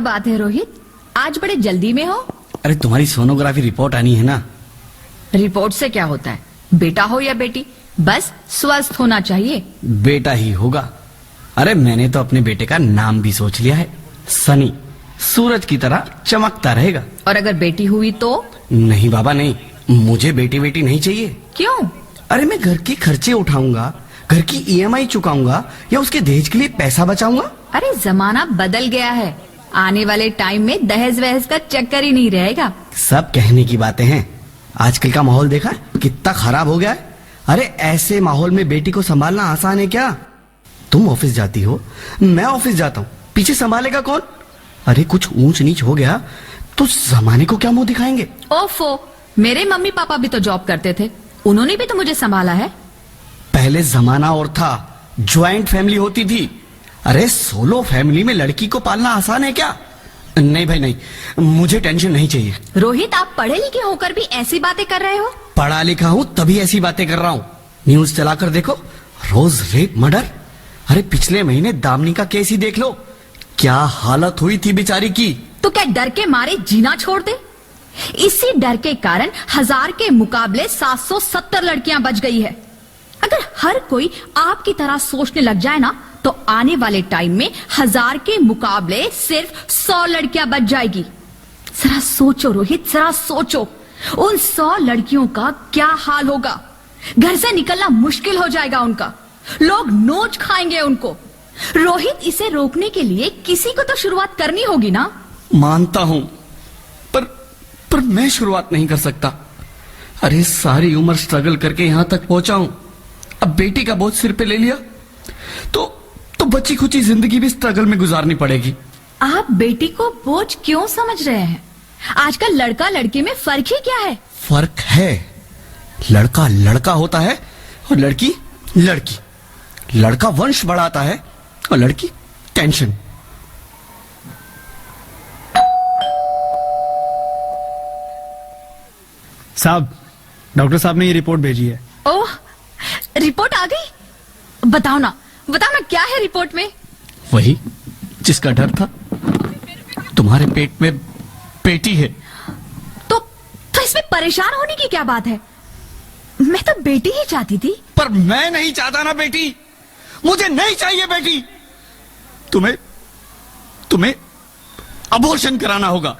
बात है रोहित, आज बड़े जल्दी में हो? अरे तुम्हारी सोनोग्राफी रिपोर्ट आनी है ना। रिपोर्ट से क्या होता है, बेटा हो या बेटी, बस स्वस्थ होना चाहिए। बेटा ही होगा। अरे मैंने तो अपने बेटे का नाम भी सोच लिया है, सनी। सूरज की तरह चमकता रहेगा। और अगर बेटी हुई तो? नहीं बाबा नहीं, मुझे बेटी बेटी नहीं चाहिए। क्यों? अरे मैं घर के खर्चे उठाऊंगा, घर की ईएमआई चुकाऊंगा या उसके दहेज के लिए पैसा बचाऊंगा। अरे जमाना बदल गया है, आने वाले टाइम में दहेज वहेज का चक्कर ही नहीं रहेगा। सब कहने की बातें हैं, आजकल का माहौल देखा कितना खराब हो गया है। अरे ऐसे माहौल में बेटी को संभालना आसान है क्या? तुम ऑफिस जाती हो, मैं ऑफिस जाता हूँ, पीछे संभालेगा कौन? अरे कुछ ऊंच नीच हो गया तो जमाने को क्या मुंह दिखाएंगे? ओफो, मेरे मम्मी पापा भी तो जॉब करते थे, उन्होंने भी तो मुझे संभाला है। पहले जमाना और था, ज्वाइंट फैमिली होती थी। अरे सोलो फैमिली में लड़की को पालना आसान है क्या? नहीं भाई नहीं, मुझे टेंशन नहीं चाहिए। रोहित, आप पढ़े लिखे होकर भी ऐसी बातें कर रहे हो? पढ़ा लिखा हूँ तभी ऐसी बातें कर रहा हूँ। न्यूज चलाकर देखो, रोज रेप मर्डर। अरे पिछले महीने दामिनी का केस ही देख लो, क्या हालत हुई थी बेचारी की। तो क्या डर के मारे जीना छोड़ दे? इसी डर के कारण 1000 के मुकाबले 770 लड़कियां बच गई है। अगर हर कोई आपकी तरह सोचने लग जाए ना, तो आने वाले टाइम में 1000 के मुकाबले सिर्फ 100 लड़कियां बच जाएगी। जरा सोचो रोहित, जरा सोचो, उन 100 लड़कियों का क्या हाल होगा। घर से निकलना मुश्किल हो जाएगा उनका, लोग नोच खाएंगे उनको। रोहित, इसे रोकने के लिए किसी को तो शुरुआत करनी होगी ना। मानता हूं, पर मैं शुरुआत नहीं कर सकता। अरे सारी उम्र स्ट्रगल करके यहां तक पहुंचा हूं, अब बेटी का बोझ सिर पे ले लिया तो बची खुची जिंदगी भी स्ट्रगल में गुजारनी पड़ेगी। आप बेटी को बोझ क्यों समझ रहे हैं? आजकल लड़का लड़की में फर्क ही क्या है? फर्क है, लड़का लड़का होता है और लड़की लड़की। लड़का वंश बढ़ाता है और लड़की टेंशन। साहब, डॉक्टर साहब ने ये रिपोर्ट भेजी है। ओह, रिपोर्ट आ गई? बताओ ना क्या है रिपोर्ट में? वही जिसका डर था, तुम्हारे पेट में बेटी है। तो इसमें परेशान होने की क्या बात है? मैं तो बेटी ही चाहती थी। पर मैं नहीं चाहता ना बेटी, मुझे नहीं चाहिए बेटी। तुम्हें अबॉर्शन कराना होगा।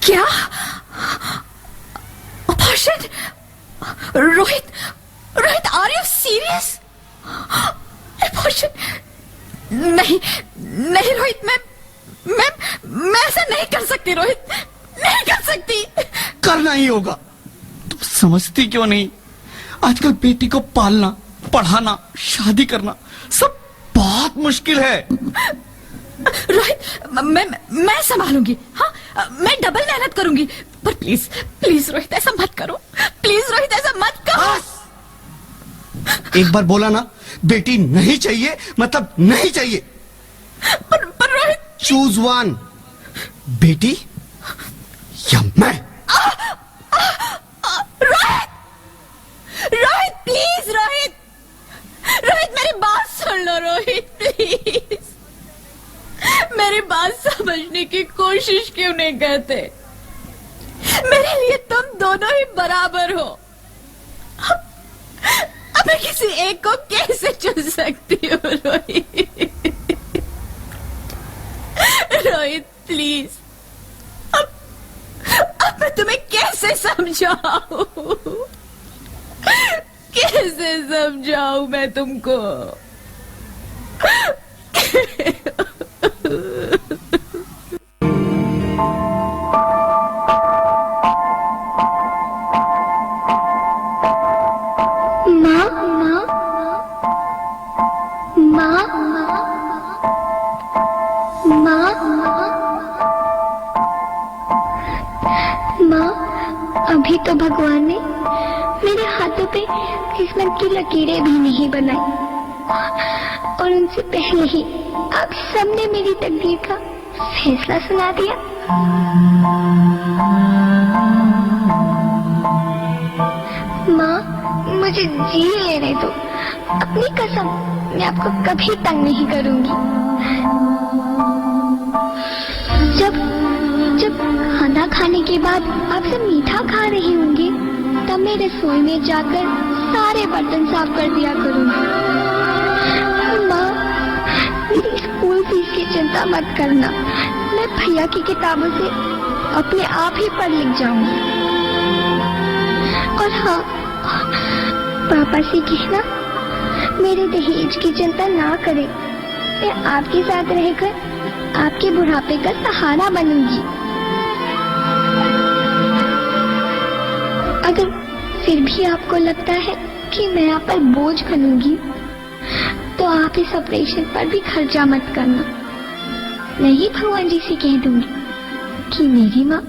क्या? Abortion? Rohit, are you serious? Abortion? नहीं रोहित, मैं ऐसा नहीं कर सकती रोहित, नहीं कर सकती। करना ही होगा। तुम समझती क्यों नहीं? आजकल बेटी को पालना, पढ़ाना, शादी करना सब बहुत मुश्किल है। रोहित, मैं संभालूंगी। हाँ, मैं डबल मेहनत करूंगी। पर प्लीज रोहित, ऐसा मत करो। प्लीज रोहित, ऐसा मत करो। एक बार बोला ना, बेटी नहीं चाहिए मतलब नहीं चाहिए। पर रोहित, चूज वन, बेटी या मैं। रोहित प्लीज, रोहित मेरी बात सुन लो रोहित, प्लीज। मेरी बात समझने की कोशिश क्यों नहीं करते? मेरे लिए तुम दोनों ही बराबर हो। अब मैं किसी एक को कैसे चुन सकती हूँ रोहित? रोहित प्लीज, अब मैं तुम्हें कैसे समझाऊं? कैसे समझाऊं मैं तुमको? अभी तो भगवान ने मेरे हाथों पे किस्मत की लकीरें भी नहीं बनाई, और उनसे पहले ही आप सबने मेरी तकदीर का फैसला सुना दिया। माँ, मुझे जी लेने दो। अपनी कसम, मैं आपको कभी तंग नहीं करूंगी। जब जब खाना खाने के बाद आप सब मीठा खा रहे होंगे तब मैं रसोई में जाकर सारे बर्तन साफ कर दिया करूंगी। माँ, मेरी स्कूल फीस की चिंता मत करना, मैं भैया की किताबों से अपने आप ही पढ़ लिख जाऊंगी। और हाँ, पापा से कहना मेरे दहेज की चिंता ना करें, मैं आपके साथ रहकर आपके बुढ़ापे का सहारा बनूंगी। अगर फिर भी आपको लगता है कि मैं आप पर बोझ बनूंगी तो आप इस ऑपरेशन पर भी खर्चा मत करना। मैं ही भगवान जी से कह दूंगी कि मेरी माँ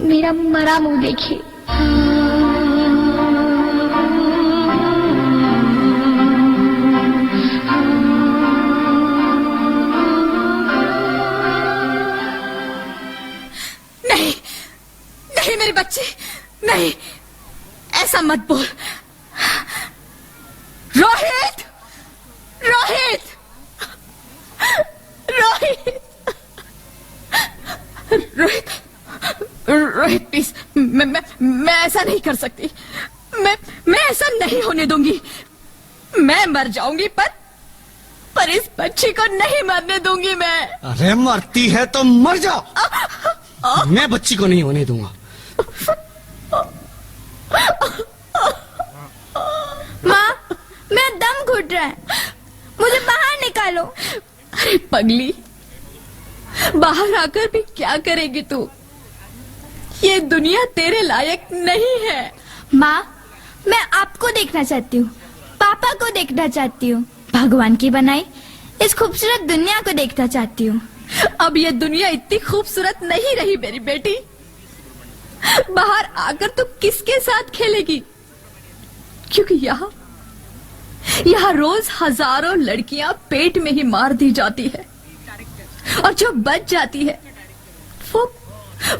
मेरा मरा मुंह देखे। नहीं नहीं मेरे बच्चे, नहीं, ऐसा मत बोल। रोहित, रोहित, रोहित, रोहित, रोहित प्लीज, मैं ऐसा नहीं कर सकती। मैं ऐसा नहीं होने दूंगी। मैं मर जाऊंगी पर इस बच्ची को नहीं मरने दूंगी मैं। अरे मरती है तो मर जाओ, मैं बच्ची को नहीं होने दूंगा। माँ, मेरा दम घुट रहा है, मुझे बाहर निकालो। अरे पगली, बाहर आकर भी क्या करेगी तू? ये दुनिया तेरे लायक नहीं है। माँ, मैं आपको देखना चाहती हूँ, पापा को देखना चाहती हूँ, भगवान की बनाई इस खूबसूरत दुनिया को देखना चाहती हूँ। अब ये दुनिया इतनी खूबसूरत नहीं रही मेरी बेटी। बाहर आकर तू किसके साथ खेलेगी? क्योंकि यहाँ रोज हजारों लड़कियां पेट में ही मार दी जाती है, और जो बच जाती है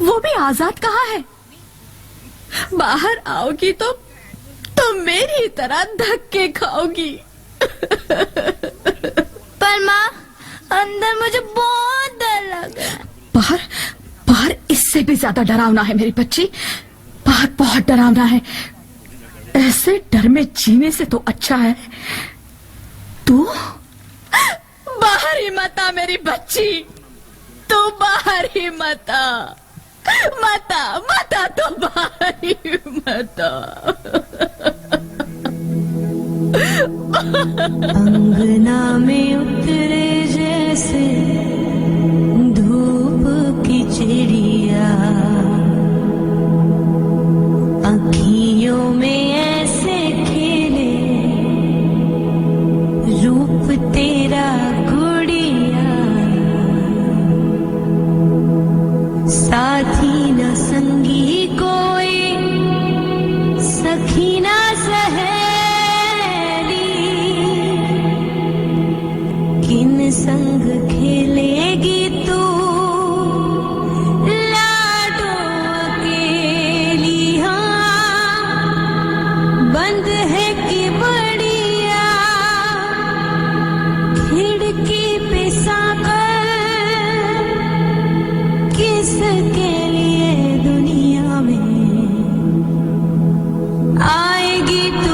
वो भी आजाद कहाँ है? बाहर आओगी तो मेरी तरह धक्के खाओगी। पर माँ, अंदर मुझे बहुत डर लग रहा है। बाहर इससे भी ज्यादा डरावना है मेरी बच्ची, बाहर बहुत डरावना है। ऐसे डर में जीने से तो अच्छा है तू बाहर ही मत आ मेरी बच्ची, तू बाहर ही मत आ, तो बाहर ही मत आ। अंगना में उतरे जैसे धूप की चिड़िया, अखियों में ऐसे खेले रूप तेरा गुड़िया, साथी न संगी कोई, सखी न किन संग खेलेगी तू, लाडो अकेली। हाँ, बंद है कि बढ़िया, खिड़की पे साकर, किसके लिए दुनिया में आएगी तू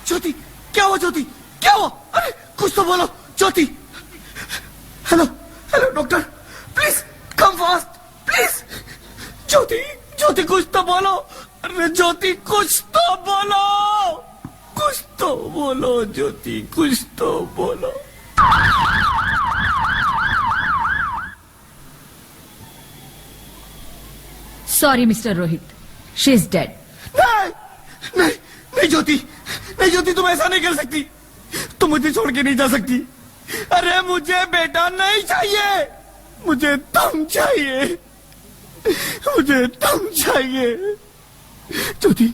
ज्योति, क्या हुआ ज्योति, क्या हुआ? अरे कुछ तो बोलो Jyoti. Hello hello doctor, please come fast please. Jyoti Jyoti कुछ तो बोलो। अरे ज्योति कुछ तो बोलो, कुछ तो बोलो ज्योति, कुछ तो बोलो। Sorry mister Rohit, she is dead. नहीं नहीं नहीं ज्योति, नहीं ज्योति, तुम ऐसा नहीं कर सकती। तुम मुझे छोड़ के नहीं जा सकती। अरे मुझे बेटा नहीं चाहिए, मुझे तुम चाहिए, मुझे तुम चाहिए। ज्योति,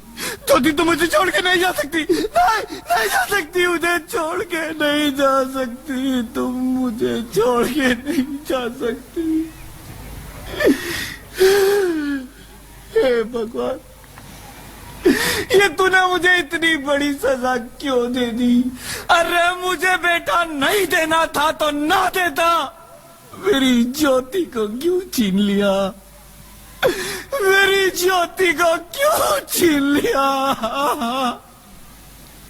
ज्योति, तुम मुझे छोड़ के नहीं जा सकती। नहीं नहीं जा सकती, मुझे छोड़ के नहीं जा सकती। तुम मुझे छोड़ के नहीं जा सकती। हे भगवान, ये तूने मुझे इतनी बड़ी सजा क्यों दे दी? अरे मुझे बेटा नहीं देना था तो ना देता। मेरी ज्योति को क्यों छीन लिया? मेरी ज्योति को क्यों छीन लिया?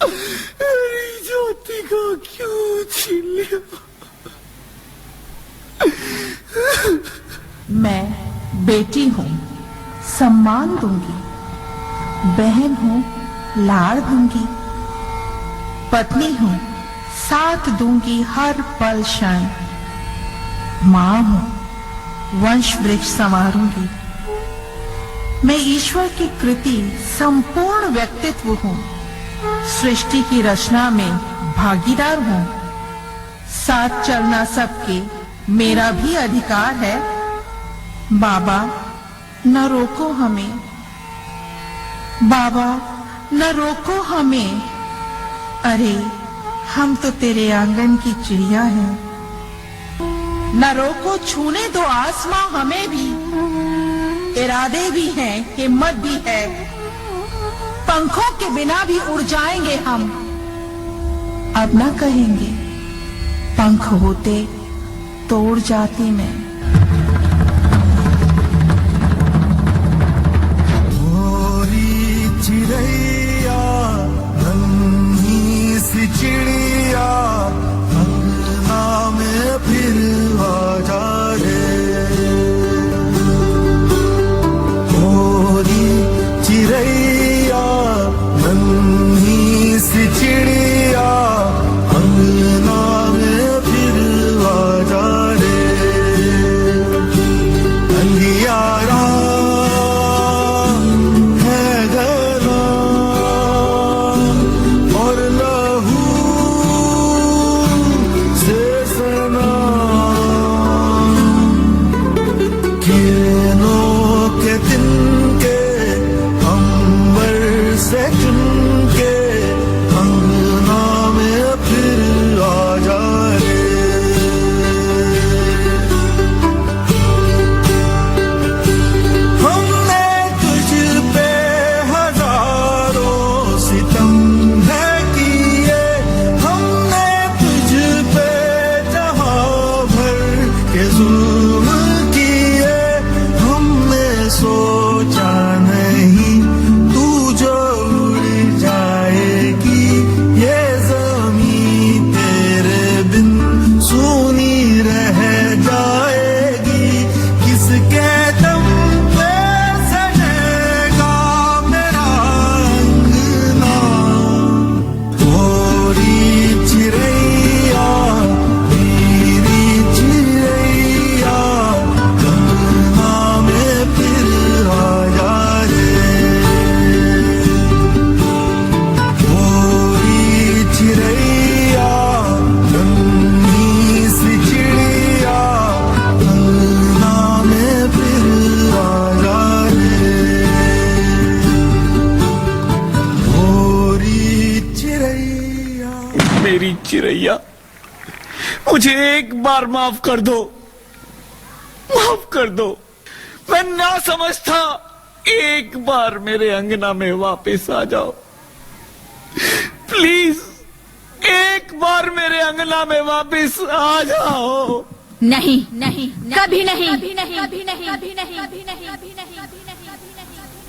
मेरी ज्योति को क्यों छीन लिया? मैं बेटी हूँ, सम्मान दूंगी। बहन हूँ, लाड़ दूंगी। पत्नी हूँ, साथ दूंगी हर पल क्षण। माँ हूँ, वंश वृक्ष संवारूंगी। मैं ईश्वर की कृति संपूर्ण व्यक्तित्व हूँ। सृष्टि की रचना में भागीदार हूँ। साथ चलना सबके मेरा भी अधिकार है। बाबा न रोको हमें, बाबा न रोको हमें। अरे हम तो तेरे आंगन की चिड़िया हैं। न रोको, छूने दो आसमां हमें भी। इरादे भी हैं, हिम्मत भी है। पंखों के बिना भी उड़ जाएंगे हम। अब न कहेंगे पंख होते तो उड़ जाती मैं। चिड़ैया, नन्ही सी चिड़िया, अंगना में फिर आ जा रे। मोरी चिड़ैया, नन्ही सी चिड़िया, अंगना में फिर आ जा रे। अंधियारा चिड़ैया, मुझे एक बार माफ कर दो, माफ कर दो। मैं ना समझ था। एक बार मेरे अंगना में वापस आ जाओ प्लीज। एक बार मेरे अंगना में वापस आ जाओ। नहीं नहीं, कभी नहीं, कभी नहीं, कभी नहीं, कभी नहीं, कभी नहीं, कभी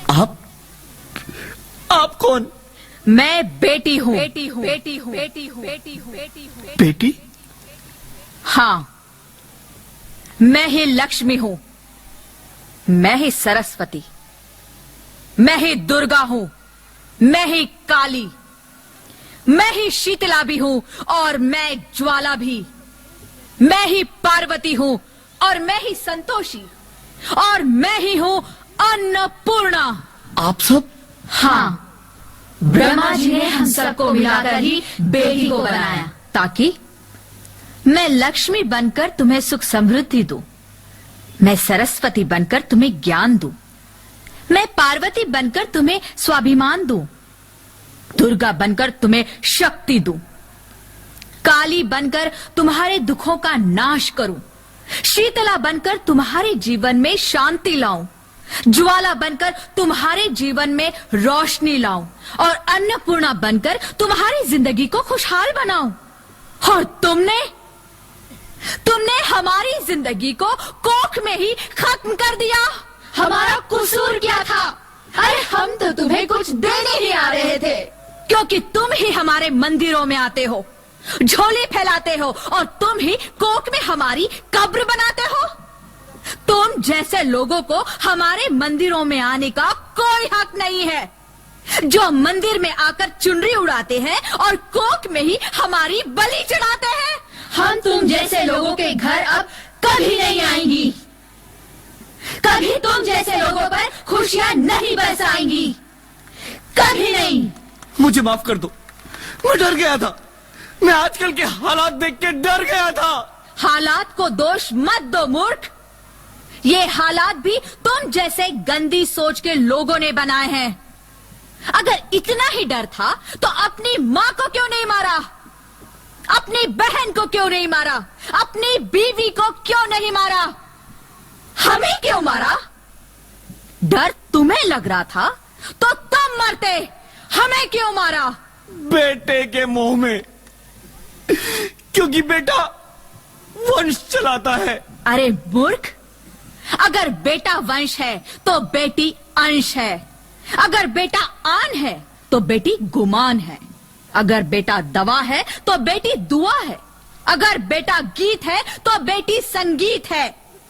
नहीं। आप कौन? मैं बेटी हूँ, बेटी हूँ, बेटी हूँ, बेटी हूँ, बेटी हूँ, बेटी हूँ। बेटी? हाँ, मैं ही लक्ष्मी हूँ, मैं ही सरस्वती, मैं ही दुर्गा हूँ, मैं ही काली, मैं ही शीतला भी हूँ और मैं ज्वाला भी। मैं ही पार्वती हूँ और मैं ही संतोषी और मैं ही हूँ अन्नपूर्णा। आप सब? हाँ, ब्रह्मा जी ने हम सबको मिलाकर ही बेटी को बनाया ताकि मैं लक्ष्मी बनकर तुम्हें सुख समृद्धि दूं, मैं सरस्वती बनकर तुम्हें ज्ञान दूं, मैं पार्वती बनकर तुम्हें स्वाभिमान दूं, दुर्गा बनकर तुम्हें शक्ति दूं, काली बनकर तुम्हारे दुखों का नाश करूं, शीतला बनकर तुम्हारे जीवन में शांति लाऊं, ज्वाला बनकर तुम्हारे जीवन में रोशनी लाऊं और अन्नपूर्णा बनकर तुम्हारी जिंदगी को खुशहाल बनाऊं। और तुमने हमारी जिंदगी को कोख में ही खत्म कर दिया। हमारा कसूर क्या था? अरे हम तो तुम्हें कुछ देने ही आ रहे थे, क्योंकि तुम ही हमारे मंदिरों में आते हो, झोली फैलाते हो और तुम ही कोख में हमारी कब्र बनाते हो। तुम जैसे लोगों को हमारे मंदिरों में आने का कोई हक नहीं है, जो मंदिर में आकर चुनरी उड़ाते हैं और कोख में ही हमारी बलि चढ़ाते हैं। हम तुम जैसे लोगों के घर अब कभी नहीं आएंगी, कभी तुम जैसे लोगों पर खुशियां नहीं बरसाएंगी, कभी नहीं। मुझे माफ कर दो, मैं डर गया था, मैं आजकल के हालात देख के डर गया था। हालात को दोष मत दो मूर्ख, ये हालात भी तुम जैसे गंदी सोच के लोगों ने बनाए हैं। अगर इतना ही डर था तो अपनी माँ को क्यों नहीं मारा, अपनी बहन को क्यों नहीं मारा, अपनी बीवी को क्यों नहीं मारा, हमें क्यों मारा? डर तुम्हें लग रहा था तो तुम मरते, हमें क्यों मारा? बेटे के मोह में, क्योंकि बेटा वंश चलाता है। अरे मूर्ख, अगर बेटा वंश है तो बेटी अंश है, अगर बेटा आन है तो बेटी गुमान है, अगर बेटा दवा है तो बेटी दुआ है, अगर बेटा गीत है तो बेटी संगीत है,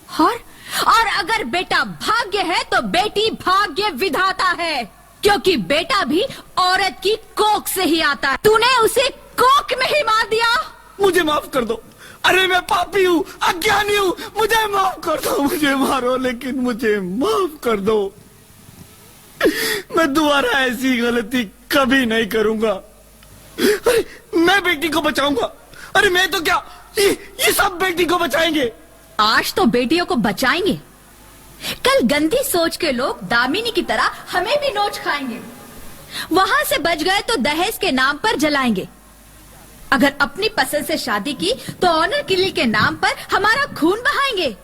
और अगर बेटा भाग्य है तो बेटी भाग्य विधाता है, क्योंकि बेटा भी औरत की कोख से ही आता है। तूने उसे कोख में ही मार दिया। मुझे माफ कर दो, अरे मैं पापी हूँ, अज्ञानी हूँ, मुझे माफ कर दो, मुझे मारो लेकिन मुझे माफ कर दो। मैं दोबारा ऐसी गलती कभी नहीं करूंगा। अरे मैं बेटी को बचाऊंगा। अरे मैं तो क्या, ये सब बेटी को बचाएंगे। आज तो बेटियों को बचाएंगे, कल गंदी सोच के लोग दामिनी की तरह हमें भी नोच खाएंगे। वहां से बच गए तो दहेज के नाम पर जलाएंगे। अगर अपनी पसंद से शादी की तो ऑनर किलिंग के नाम पर हमारा खून बहाएंगे।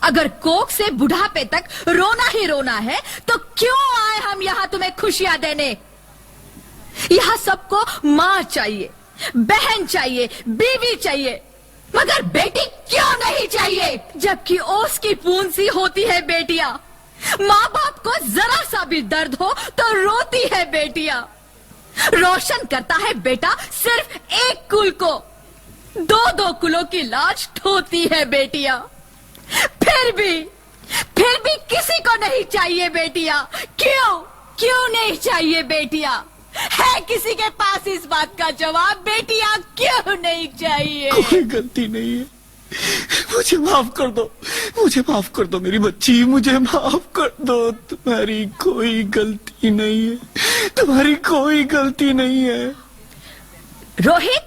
अगर कोख से बुढ़ापे तक रोना ही रोना है तो क्यों आए हम यहाँ तुम्हें खुशियां देने? यहाँ सबको माँ चाहिए, बहन चाहिए, बीवी चाहिए, मगर बेटी क्यों नहीं चाहिए? जबकि ओस की पूंज सी होती है बेटियां। माँ बाप को जरा सा भी दर्द हो तो रोती है बेटियां। रोशन करता है बेटा सिर्फ एक कुल को, दो कुलों की लाज ढोती है बेटियां। फिर भी किसी को नहीं चाहिए बेटियां। क्यों नहीं चाहिए बेटियां? है किसी के पास इस बात का जवाब? बेटियां क्यों नहीं चाहिए? कोई गलती नहीं है, मुझे माफ कर दो, मुझे माफ कर दो मेरी बच्ची, मुझे माफ कर दो। तुम्हारी कोई गलती नहीं है, तुम्हारी कोई गलती नहीं है। रोहित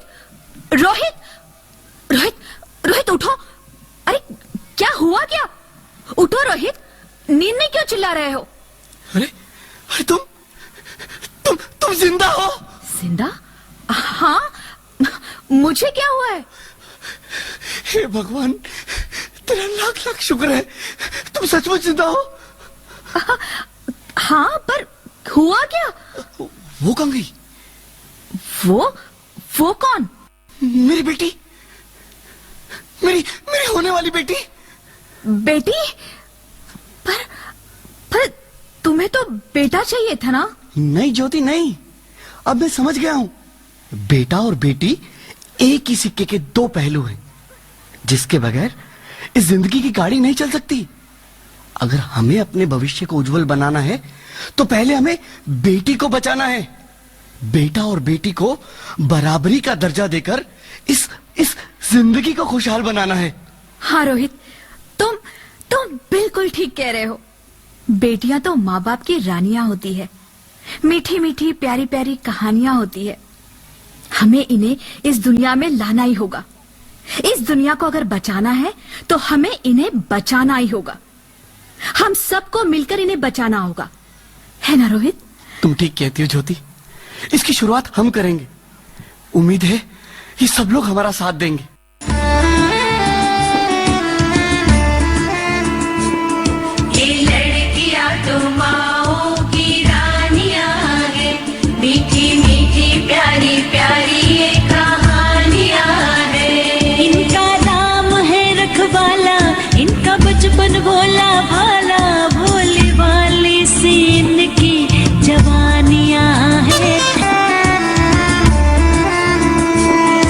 उठो। अरे क्या हुआ क्या? उठो रोहित, नींद में क्यों चिल्ला रहे हो? अरे तुम जिंदा हो? जिंदा? हाँ, मुझे क्या हुआ है? हे भगवान, तेरा लाख लाख शुक्र है, तुम सचमुच जिंदा हो। हाँ, पर हुआ क्या? वो कहाँ गई? वो कौन? मेरी बेटी, मेरी होने वाली बेटी। बेटी? पर तुम्हें तो बेटा चाहिए था ना? नहीं ज्योति नहीं, अब मैं समझ गया हूं। बेटा और बेटी एक ही सिक्के के दो पहलू हैं, जिसके बगैर इस जिंदगी की गाड़ी नहीं चल सकती। अगर हमें अपने भविष्य को उज्जवल बनाना है तो पहले हमें बेटी को बचाना है। बेटा और बेटी को बराबरी का दर्जा देकर इस जिंदगी को खुशहाल बनाना है। हाँ रोहित, तुम बिल्कुल ठीक कह रहे हो। बेटियां तो माँ बाप की रानियां होती है, मीठी मीठी प्यारी प्यारी कहानियां होती है। हमें इन्हें इस दुनिया में लाना ही होगा। इस दुनिया को अगर बचाना है तो हमें इन्हें बचाना ही होगा। हम सबको मिलकर इन्हें बचाना होगा, है ना रोहित? तुम ठीक कहती हो ज्योति, इसकी शुरुआत हम करेंगे। उम्मीद है ये सब लोग हमारा साथ देंगे। ये लड़कियां तो माओ की रानियां हैं, मीठी मीठी प्यारी प्यारी ये कहानियां हैं। इनका नाम है रखवाला, इनका बचपन भोला भाला, भोले वाले से इनकी जवानियां हैं।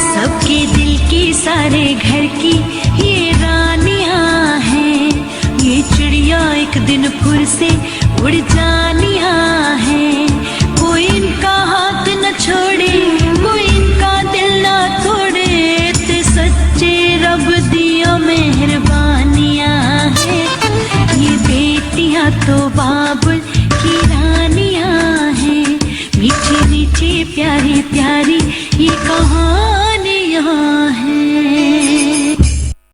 सबके दिल की सारे घर की ये रानियां हैं। ये चिड़िया एक दिन फिर से उड़ जानियां हैं। कोई इनका हाथ न छोड़े, कोई इनका दिल न तोड़े, ते सच्चे रब दिया मेहरबानियां हैं। ये बेटियां तो बाबुल की रानियां हैं, मीठी मीठी प्यारी प्यारी ये